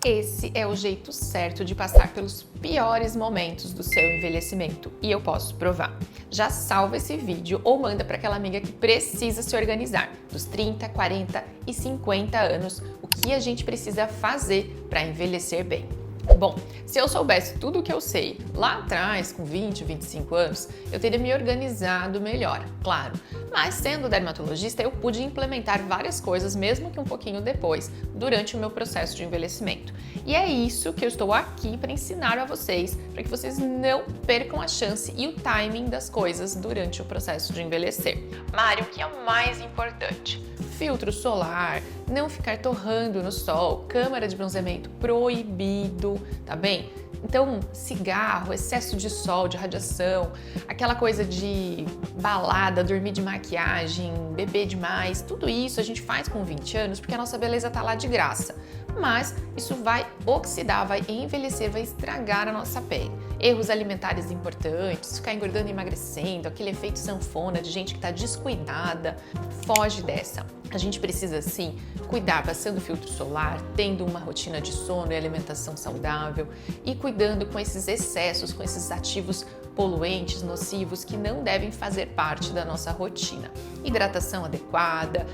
Esse é o jeito certo de passar pelos piores momentos do seu envelhecimento e eu posso provar. Já salva esse vídeo ou manda para aquela amiga que precisa se organizar. Dos 30, 40 e 50 anos, o que a gente precisa fazer para envelhecer bem? Bom, se eu soubesse tudo o que eu sei lá atrás, com 20, 25 anos, eu teria me organizado melhor, claro. Mas sendo dermatologista, eu pude implementar várias coisas, mesmo que um pouquinho depois, durante o meu processo de envelhecimento. E é isso que eu estou aqui para ensinar a vocês, para que vocês não percam a chance e o timing das coisas durante o processo de envelhecer. Mari, o que é o mais importante? Filtro solar, não ficar torrando no sol, câmara de bronzeamento proibido, tá bem? Então, cigarro, excesso de sol, de radiação, aquela coisa de balada, dormir de maquiagem, beber demais, tudo isso a gente faz com 20 anos porque a nossa beleza tá lá de graça. Mas isso vai oxidar, vai envelhecer, vai estragar a nossa pele. Erros alimentares importantes, ficar engordando e emagrecendo, aquele efeito sanfona de gente que está descuidada, foge dessa. A gente precisa sim cuidar passando filtro solar, tendo uma rotina de sono e alimentação saudável e cuidando com esses excessos, com esses ativos poluentes, nocivos que não devem fazer parte da nossa rotina. Hidratação adequada,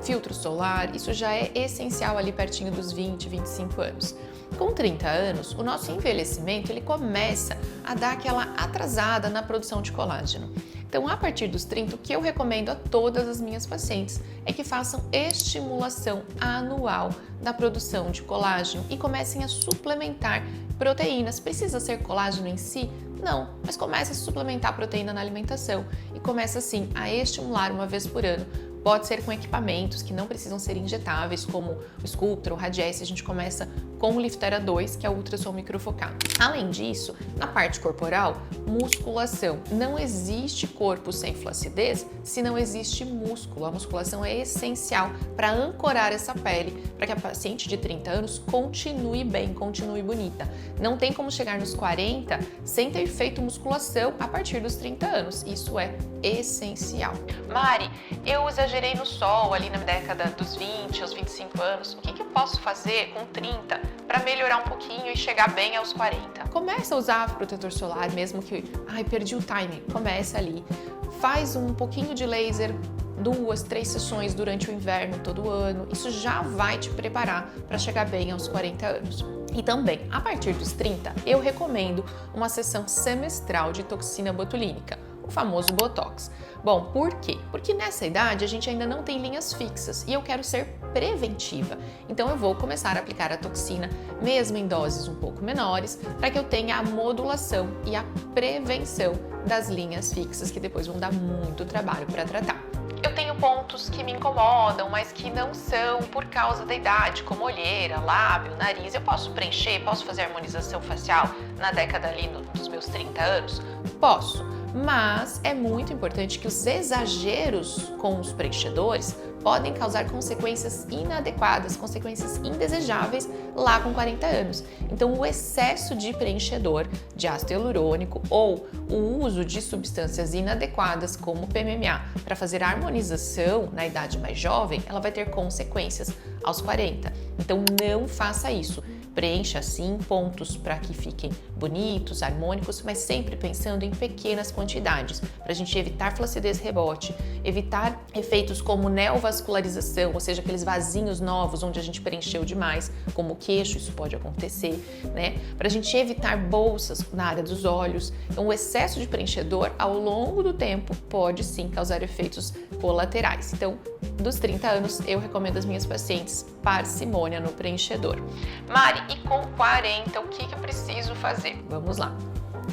filtro solar, isso já é essencial ali pertinho dos 20, 25 anos. Com 30 anos, o nosso envelhecimento ele começa a dar aquela atrasada na produção de colágeno. Então, a partir dos 30, o que eu recomendo a todas as minhas pacientes é que façam estimulação anual da produção de colágeno e comecem a suplementar proteínas. Precisa ser colágeno em si? Não, mas comece a suplementar proteína na alimentação e começa assim a estimular uma vez por ano. Pode ser com equipamentos que não precisam ser injetáveis, como o Sculptra ou Radiesse. A gente começa com o Liftera 2, que é o ultrassom microfocado. Além disso, na parte corporal, musculação. Não existe corpo sem flacidez se não existe músculo. A musculação é essencial para ancorar essa pele, para que a paciente de 30 anos continue bem, continue bonita. Não tem como chegar nos 40 sem ter feito musculação a partir dos 30 anos. Isso é essencial. Mari, eu exagerei no sol ali na década dos 20 aos 25 anos. O que eu posso fazer com 30 para melhorar um pouquinho e chegar bem aos 40? Começa a usar protetor solar, mesmo que, perdi o timing. Começa ali. Faz um pouquinho de laser, 2, 3 sessões durante o inverno todo ano. Isso já vai te preparar para chegar bem aos 40 anos. E também, a partir dos 30, eu recomendo uma sessão semestral de toxina botulínica, o famoso Botox. Bom, por quê? Porque nessa idade a gente ainda não tem linhas fixas e eu quero ser preventiva. Então eu vou começar a aplicar a toxina, mesmo em doses um pouco menores, para que eu tenha a modulação e a prevenção das linhas fixas, que depois vão dar muito trabalho para tratar. Eu tenho pontos que me incomodam, mas que não são por causa da idade, como olheira, lábio, nariz. Eu posso preencher, posso fazer harmonização facial na década ali dos meus 30 anos? Posso, mas é muito importante que os exageros com os preenchedores podem causar consequências inadequadas, consequências indesejáveis lá com 40 anos. Então, o excesso de preenchedor de ácido hialurônico ou o uso de substâncias inadequadas como PMMA para fazer a harmonização na idade mais jovem, ela vai ter consequências aos 40. Então, não faça isso. Preencha sim pontos para que fiquem bonitos, harmônicos, mas sempre pensando em pequenas quantidades, para a gente evitar flacidez rebote, evitar efeitos como neovascularização, ou seja, aqueles vasinhos novos onde a gente preencheu demais, como o queixo, isso pode acontecer, né? Para a gente evitar bolsas na área dos olhos. Então, o excesso de preenchedor ao longo do tempo pode sim causar efeitos colaterais. Então, dos 30 anos, eu recomendo às minhas pacientes parcimônia no preenchedor. Mari, e com 40, o que eu preciso fazer? Vamos lá.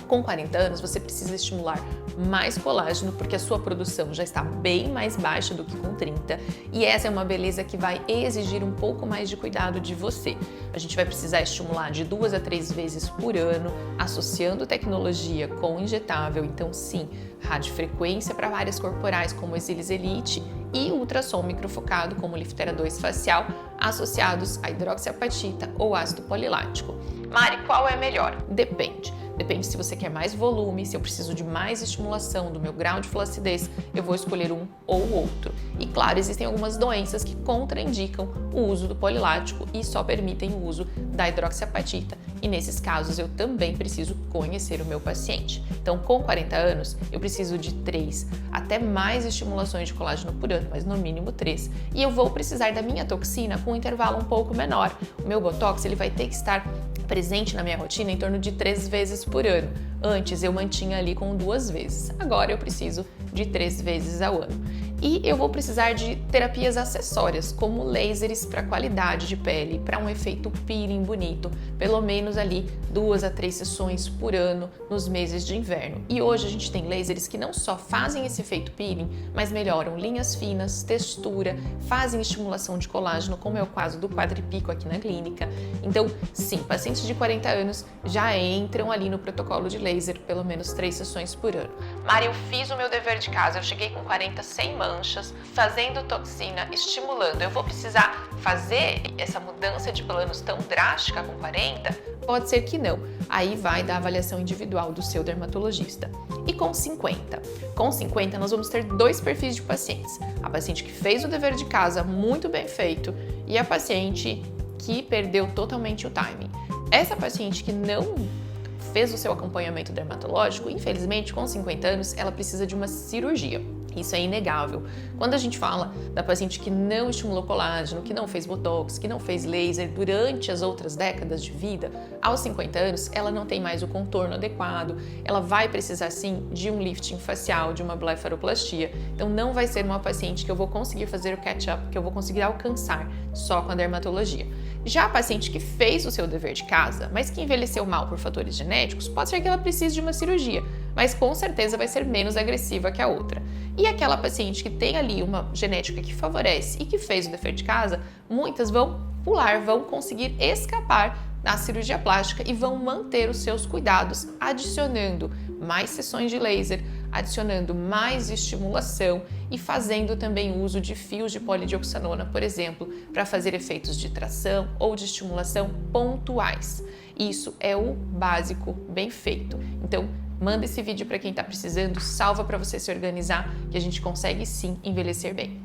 Com 40 anos, você precisa estimular mais colágeno, porque a sua produção já está bem mais baixa do que com 30, e essa é uma beleza que vai exigir um pouco mais de cuidado de você. A gente vai precisar estimular de 2 a 3 vezes por ano, associando tecnologia com injetável, então sim, radiofrequência para áreas corporais como Exilis Elite e ultrassom microfocado como o Liftera 2 facial, associados a hidroxiapatita ou ácido polilático. Mari, qual é melhor? Depende. Depende se você quer mais volume, se eu preciso de mais estimulação do meu grau de flacidez, eu vou escolher um ou outro. E claro, existem algumas doenças que contraindicam o uso do polilático e só permitem o uso da hidroxiapatita. E nesses casos eu também preciso conhecer o meu paciente. Então, com 40 anos, eu preciso de 3 até mais estimulações de colágeno por ano, mas no mínimo 3. E eu vou precisar da minha toxina com um intervalo um pouco menor. O meu Botox ele vai ter que estar presente na minha rotina em torno de 3 vezes por ano. Antes eu mantinha ali com 2 vezes, agora eu preciso de 3 vezes ao ano. E eu vou precisar de terapias acessórias, como lasers para qualidade de pele, para um efeito peeling bonito, pelo menos ali 2 a 3 sessões por ano nos meses de inverno. E hoje a gente tem lasers que não só fazem esse efeito peeling, mas melhoram linhas finas, textura, fazem estimulação de colágeno, como é o caso do quadripico aqui na clínica. Então, sim, pacientes de 40 anos já entram ali no protocolo de laser pelo menos 3 sessões por ano. Mari, eu fiz o meu dever de casa, eu cheguei com 40 sem manchas, fazendo toxina, estimulando. Eu vou precisar fazer essa mudança de planos tão drástica com 40? Pode ser que não. Aí vai da avaliação individual do seu dermatologista. E com 50? Com 50 nós vamos ter 2 perfis de pacientes. A paciente que fez o dever de casa muito bem feito e a paciente que perdeu totalmente o timing. Essa paciente que não fez o seu acompanhamento dermatológico, infelizmente, com 50 anos, ela precisa de uma cirurgia. Isso é inegável. Quando a gente fala da paciente que não estimulou colágeno, que não fez botox, que não fez laser durante as outras décadas de vida, aos 50 anos ela não tem mais o contorno adequado, ela vai precisar sim de um lifting facial, de uma blefaroplastia. Então não vai ser uma paciente que eu vou conseguir fazer o catch-up, que eu vou conseguir alcançar só com a dermatologia. Já a paciente que fez o seu dever de casa, mas que envelheceu mal por fatores genéticos, pode ser que ela precise de uma cirurgia, mas com certeza vai ser menos agressiva que a outra. E aquela paciente que tem ali uma genética que favorece e que fez o dever de casa, muitas vão pular, vão conseguir escapar da cirurgia plástica e vão manter os seus cuidados, adicionando mais sessões de laser, adicionando mais estimulação e fazendo também uso de fios de polidioxanona, por exemplo, para fazer efeitos de tração ou de estimulação pontuais. Isso é o básico bem feito. Então, manda esse vídeo para quem está precisando, salva para você se organizar, que a gente consegue sim envelhecer bem.